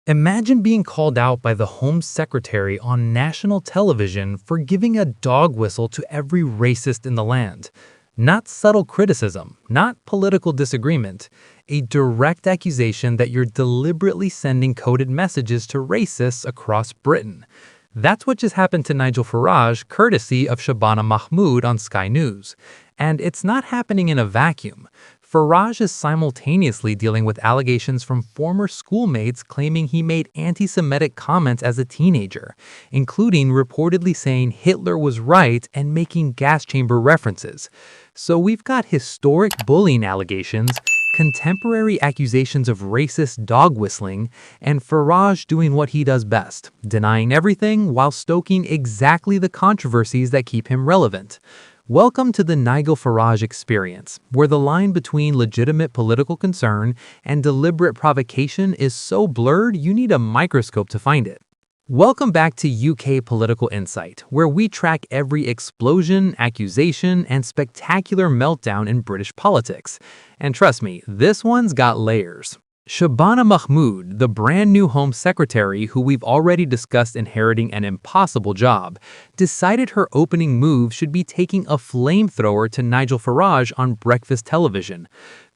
Imagine being called out by the Home Secretary on national television for giving a dog whistle to every racist in the land. Not subtle criticism, not political disagreement, a direct accusation that you're deliberately sending coded messages to racists across Britain. That's what just happened to Nigel Farage, courtesy of Shabana Mahmood on Sky News. And it's not happening in a vacuum. Farage is simultaneously dealing with allegations from former schoolmates claiming he made anti-Semitic comments as a teenager, including reportedly saying Hitler was right and making gas chamber references. So we've got historic bullying allegations, contemporary accusations of racist dog whistling, and Farage doing what he does best, denying everything while stoking exactly the controversies that keep him relevant. Welcome to the Nigel Farage experience, where the line between legitimate political concern and deliberate provocation is so blurred you need a microscope to find it. Welcome back to UK Political Insight, where we track every explosion, accusation, and spectacular meltdown in British politics. And trust me, this one's got layers. Shabana Mahmood, the brand new Home Secretary who we've already discussed inheriting an impossible job, decided her opening move should be taking a flamethrower to Nigel Farage on breakfast television.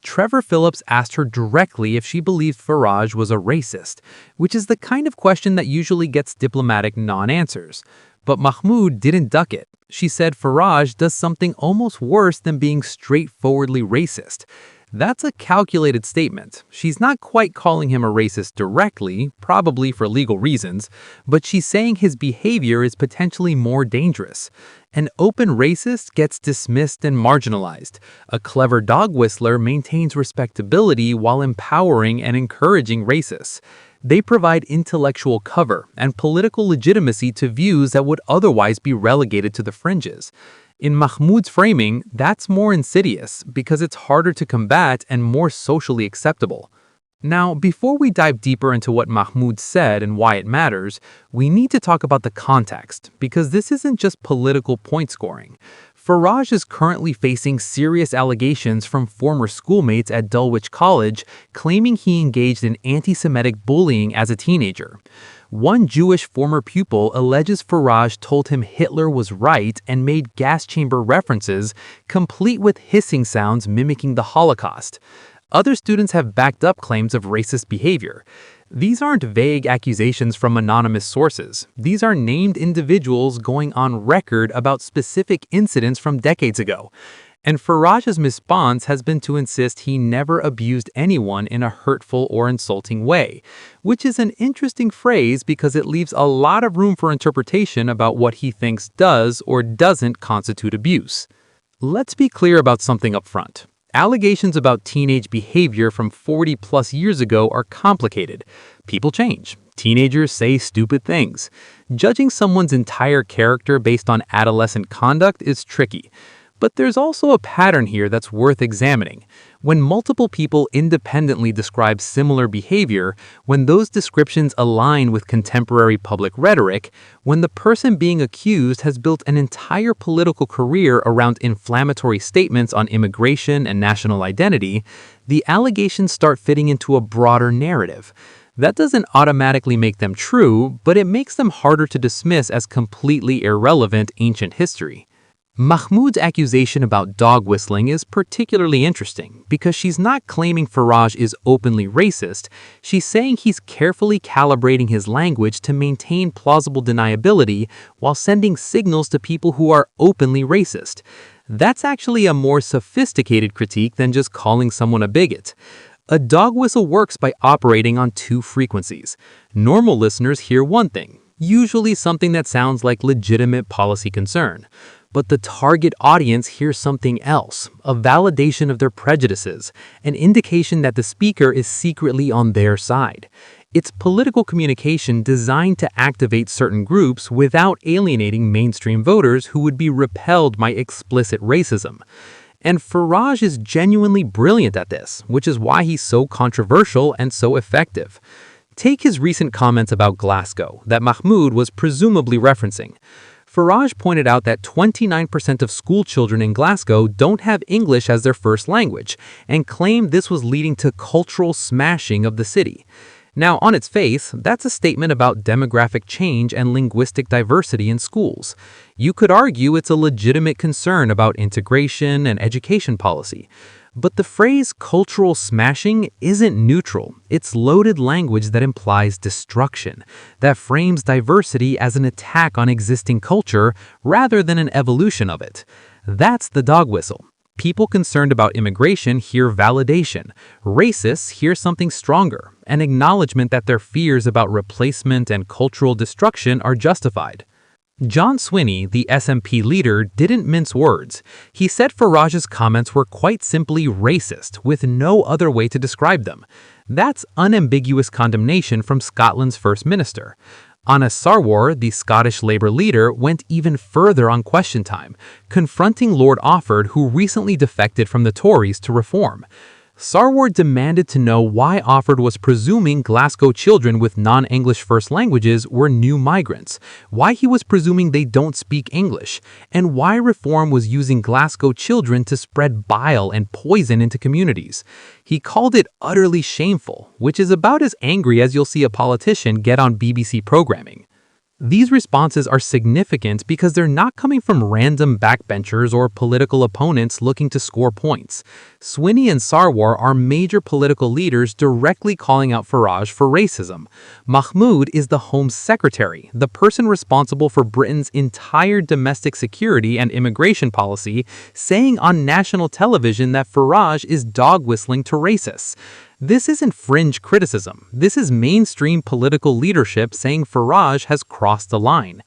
Trevor Phillips asked her directly if she believed Farage was a racist, which is the kind of question that usually gets diplomatic non-answers. But Mahmood didn't duck it. She said Farage does something almost worse than being straightforwardly racist. That's a calculated statement. She's not quite calling him a racist directly, probably for legal reasons, but she's saying his behavior is potentially more dangerous. An open racist gets dismissed and marginalized. A clever dog whistler maintains respectability while empowering and encouraging racists. They provide intellectual cover and political legitimacy to views that would otherwise be relegated to the fringes. In Mahmoud's framing, that's more insidious because it's harder to combat and more socially acceptable. Now, before we dive deeper into what Mahmoud said and why it matters, we need to talk about the context, because this isn't just political point scoring. Farage is currently facing serious allegations from former schoolmates at Dulwich College claiming he engaged in anti-Semitic bullying as a teenager. One Jewish former pupil alleges Farage told him Hitler was right and made gas chamber references, complete with hissing sounds mimicking the Holocaust. Other students have backed up claims of racist behavior. These aren't vague accusations from anonymous sources. These are named individuals going on record about specific incidents from decades ago. And Farage's response has been to insist he never abused anyone in a hurtful or insulting way, which is an interesting phrase because it leaves a lot of room for interpretation about what he thinks does or doesn't constitute abuse. Let's be clear about something up front. Allegations about teenage behavior from 40+ years ago are complicated. People change. Teenagers say stupid things. Judging someone's entire character based on adolescent conduct is tricky. But there's also a pattern here that's worth examining. When multiple people independently describe similar behavior, when those descriptions align with contemporary public rhetoric, when the person being accused has built an entire political career around inflammatory statements on immigration and national identity, the allegations start fitting into a broader narrative. That doesn't automatically make them true, but it makes them harder to dismiss as completely irrelevant ancient history. Mahmoud's accusation about dog whistling is particularly interesting because she's not claiming Farage is openly racist. She's saying he's carefully calibrating his language to maintain plausible deniability while sending signals to people who are openly racist. That's actually a more sophisticated critique than just calling someone a bigot. A dog whistle works by operating on two frequencies. Normal listeners hear one thing, usually something that sounds like legitimate policy concern. But the target audience hears something else, a validation of their prejudices, an indication that the speaker is secretly on their side. It's political communication designed to activate certain groups without alienating mainstream voters who would be repelled by explicit racism. And Farage is genuinely brilliant at this, which is why he's so controversial and so effective. Take his recent comments about Glasgow that Mahmoud was presumably referencing. Farage pointed out that 29% of school children in Glasgow don't have English as their first language and claimed this was leading to cultural smashing of the city. Now, on its face, that's a statement about demographic change and linguistic diversity in schools. You could argue it's a legitimate concern about integration and education policy. But the phrase cultural smashing isn't neutral. It's loaded language that implies destruction, that frames diversity as an attack on existing culture rather than an evolution of it. That's the dog whistle. People concerned about immigration hear validation. Racists hear something stronger, an acknowledgement that their fears about replacement and cultural destruction are justified. John Swinney, the SNP leader, didn't mince words. He said Farage's comments were quite simply racist, with no other way to describe them. That's unambiguous condemnation from Scotland's First Minister. Anna Sarwar, the Scottish Labour leader, went even further on Question Time, confronting Lord Offord, who recently defected from the Tories to reform. Sarwar demanded to know why Offord was presuming Glasgow children with non-English first languages were new migrants, why he was presuming they don't speak English, and why reform was using Glasgow children to spread bile and poison into communities. He called it utterly shameful, which is about as angry as you'll see a politician get on BBC programming. These responses are significant because they're not coming from random backbenchers or political opponents looking to score points. Swinney and Sarwar are major political leaders directly calling out Farage for racism. Mahmood is the Home Secretary, the person responsible for Britain's entire domestic security and immigration policy, saying on national television that Farage is dog-whistling to racists. This isn't fringe criticism. This is mainstream political leadership saying Farage has crossed the line.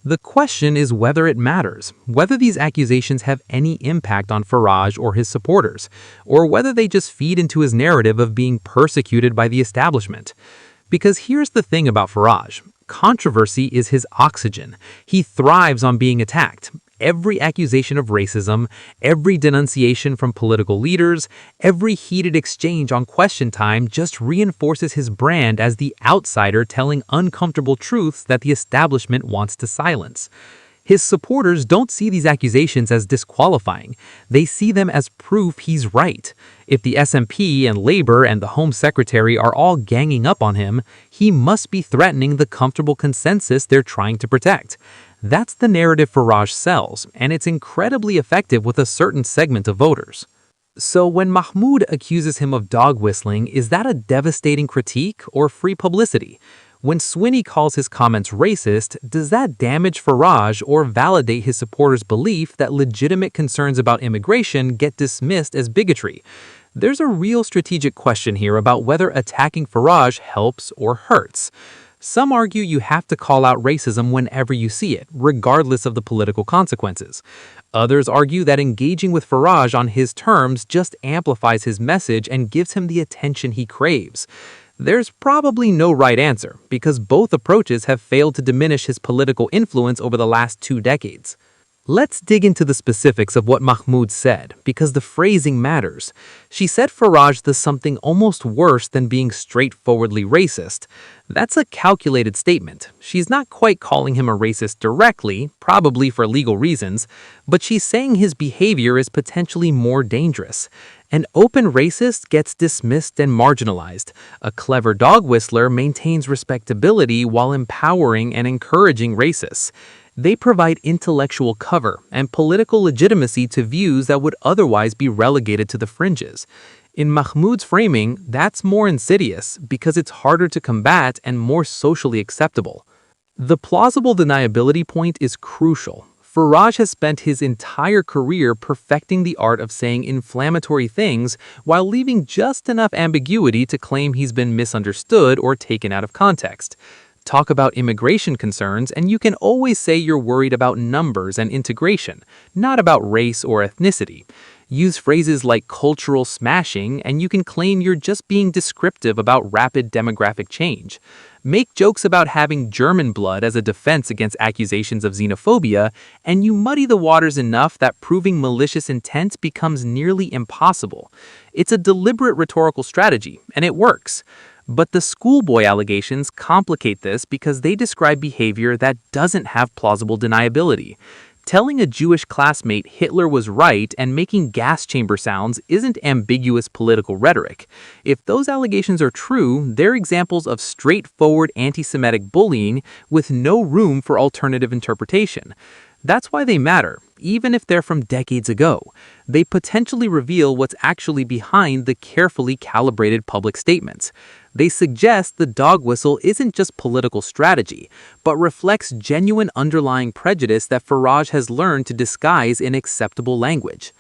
The question is whether it matters, whether these accusations have any impact on Farage or his supporters, or whether they just feed into his narrative of being persecuted by the establishment. Because here's the thing about Farage. Controversy is his oxygen. He thrives on being attacked. Every accusation of racism, every denunciation from political leaders, every heated exchange on Question Time just reinforces his brand as the outsider telling uncomfortable truths that the establishment wants to silence. His supporters don't see these accusations as disqualifying. They see them as proof he's right. If the SNP and Labour and the Home Secretary are all ganging up on him, he must be threatening the comfortable consensus they're trying to protect. That's the narrative Farage sells, and it's incredibly effective with a certain segment of voters. So when Mahmood accuses him of dog whistling, is that a devastating critique or free publicity? When Swinney calls his comments racist, does that damage Farage or validate his supporters' belief that legitimate concerns about immigration get dismissed as bigotry? There's a real strategic question here about whether attacking Farage helps or hurts. Some argue you have to call out racism whenever you see it, regardless of the political consequences. Others argue that engaging with Farage on his terms just amplifies his message and gives him the attention he craves. There's probably no right answer, because both approaches have failed to diminish his political influence over the last 2 decades. Let's dig into the specifics of what Mahmood said, because the phrasing matters. She said Farage does something almost worse than being straightforwardly racist. That's a calculated statement. She's not quite calling him a racist directly, probably for legal reasons, but she's saying his behavior is potentially more dangerous. An open racist gets dismissed and marginalized. A clever dog whistler maintains respectability while empowering and encouraging racists. They provide intellectual cover and political legitimacy to views that would otherwise be relegated to the fringes. In Mahmood's framing, that's more insidious because it's harder to combat and more socially acceptable. The plausible deniability point is crucial. Farage has spent his entire career perfecting the art of saying inflammatory things while leaving just enough ambiguity to claim he's been misunderstood or taken out of context. Talk about immigration concerns, and you can always say you're worried about numbers and integration, not about race or ethnicity. Use phrases like cultural smashing, and you can claim you're just being descriptive about rapid demographic change. Make jokes about having German blood as a defense against accusations of xenophobia, and you muddy the waters enough that proving malicious intent becomes nearly impossible. It's a deliberate rhetorical strategy, and it works. But the schoolboy allegations complicate this because they describe behavior that doesn't have plausible deniability. Telling a Jewish classmate Hitler was right and making gas chamber sounds isn't ambiguous political rhetoric. If those allegations are true, they're examples of straightforward anti-Semitic bullying with no room for alternative interpretation. That's why they matter, even if they're from decades ago. They potentially reveal what's actually behind the carefully calibrated public statements. They suggest the dog whistle isn't just political strategy, but reflects genuine underlying prejudice that Farage has learned to disguise in acceptable language.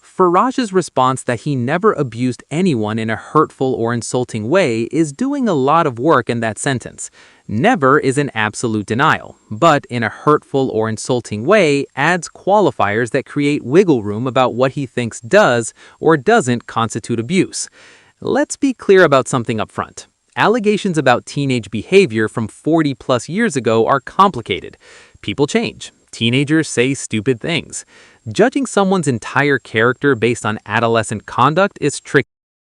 Farage's response that he never abused anyone in a hurtful or insulting way is doing a lot of work in that sentence. Never is an absolute denial, but in a hurtful or insulting way adds qualifiers that create wiggle room about what he thinks does or doesn't constitute abuse. Let's be clear about something up front. Allegations about teenage behavior from 40+ years ago are complicated. People change. Teenagers say stupid things. Judging someone's entire character based on adolescent conduct is tricky.